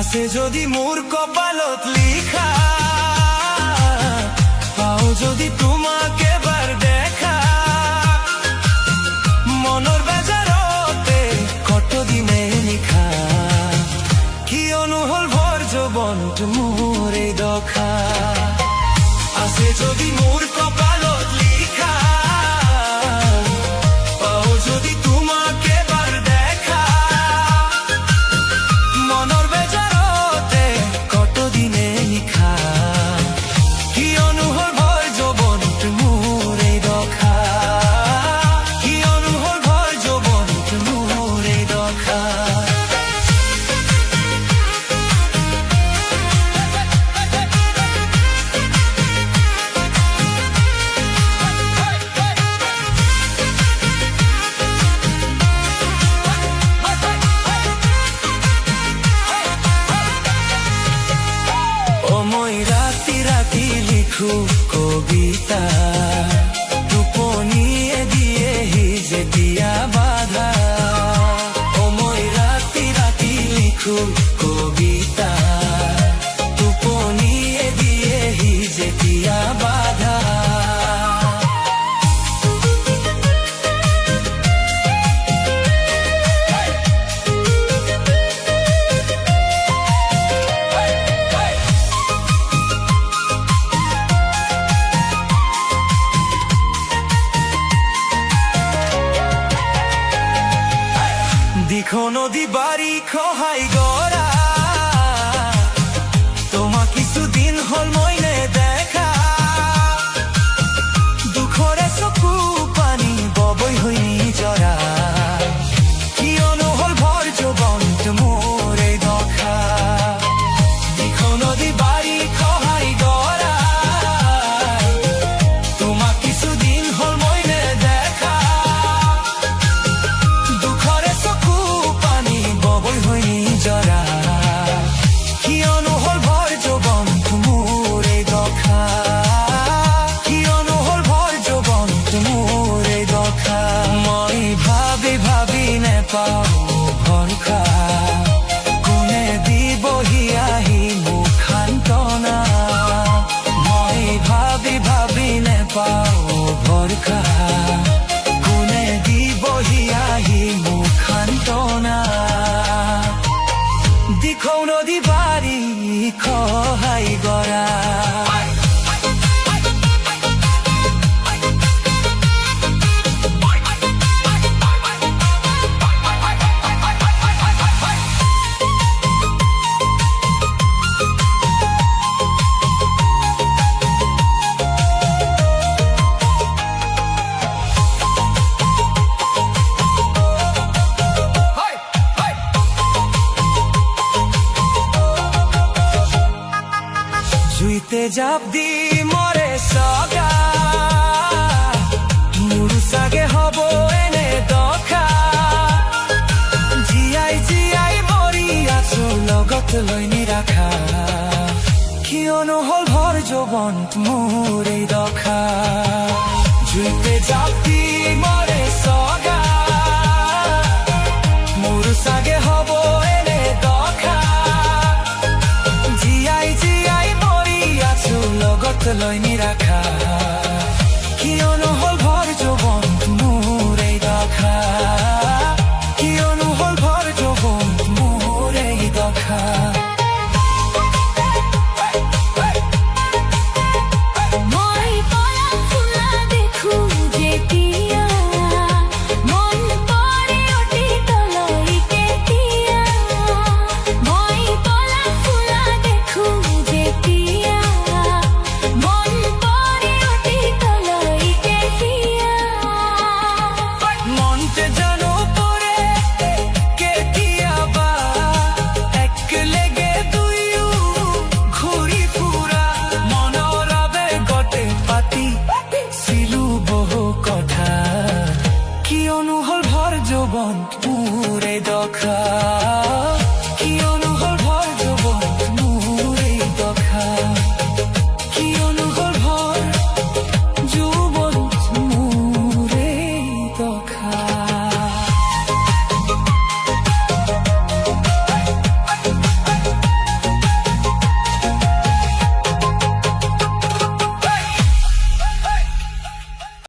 আছে যদি মোৰ কপালত লিখা, পাও যদি তোমাকে বাৰ দেখা, মনৰ বেজাৰতে কতদিনে নিশা, কিয়নো হল ভৰ যৌৱনত মোৰ এই দশা। আছে যদি মোৰ কপালত লিখা, পাও যদি তোমাকে বাৰ দেখা, মনৰ বেজাৰতে কতদিনে নিশা, কিয়নো হল ভৰ যৌৱনত মোৰ এই দশা, কিয়নো হল ভৰ যৌৱনত মোৰ এই দশা। মই ৰাতি ৰাতি লিখো কবিতা, টোপনিয়ে দিয়েহি যেতিয়া বাধা। মই ৰাতি ৰাতি লিখো কবিতা, টোপনিয়ে দিয়েহি যেতিয়া বাধা। দিখো নদী বাড়ি খহাই গড়া, তোমা কিছুদিন হল মইনে দেখা, দুখৰে চকু পানী ববৈ হৈ নিজৰা, কিয়নো হল ভৰ যৌৱনত মোৰ এই দশা। দিখো নদী বাড়ি খহাই গড়া, তোমা কিছুদিন হল মইনে দেখা, দুখৰে চকু পানী ববৈ হৈ নিজৰা, কিয়নো হল ভৰ যৌৱনত মোৰ এই দশা, কিয়নো হল ভৰ যৌৱনত মোৰ এই দশা। মই ভাবি ভাবি নেপাওঁ ভৰসা, কোনে দিবহি আহি মোক সান্তনা। মই ভাবি ভাবি নেপাওঁ ভৰসা, কোনে দিবহি আহি মোক সান্তনা। দিখৌ নদী বাৰী খহাই গড়া, জুইতে জাপ দি মৰে চগা, মোৰো চাগে হব এনে দশা, জীয়াই জীয়াই মৰি আছো লগত লৈ নিৰাখা, কিয়নো হল ভৰ যৌৱনত মোৰ এই দশা। জুইতে জাপ দি মৰে চগা, মোৰো চাগে হব এনে দশা, জীয়াই জীয়াই লগত লৈ নিৰাখা, কিয়নো হল ভৰ যৌৱনত মোৰ এই দশা, কিয়নো হল ভৰ যৌৱনত মোৰ এই দশা। মই পলক ফুলা দেখো যেতিয়া, মন পৰে অতীতলৈ কেতিয়া। মই পলক ফুলা দেখো যেতিয়া, মন পৰে অতীতলৈ কেতিয়া। মনতে জানো পৰে কেতিয়াবা, একেলগে দুয়ো ঘূৰি ফুৰা, মনৰ আবেগতে পাতিছিলো বহু কথা, কিয়নো হল ভৰ যৌৱনত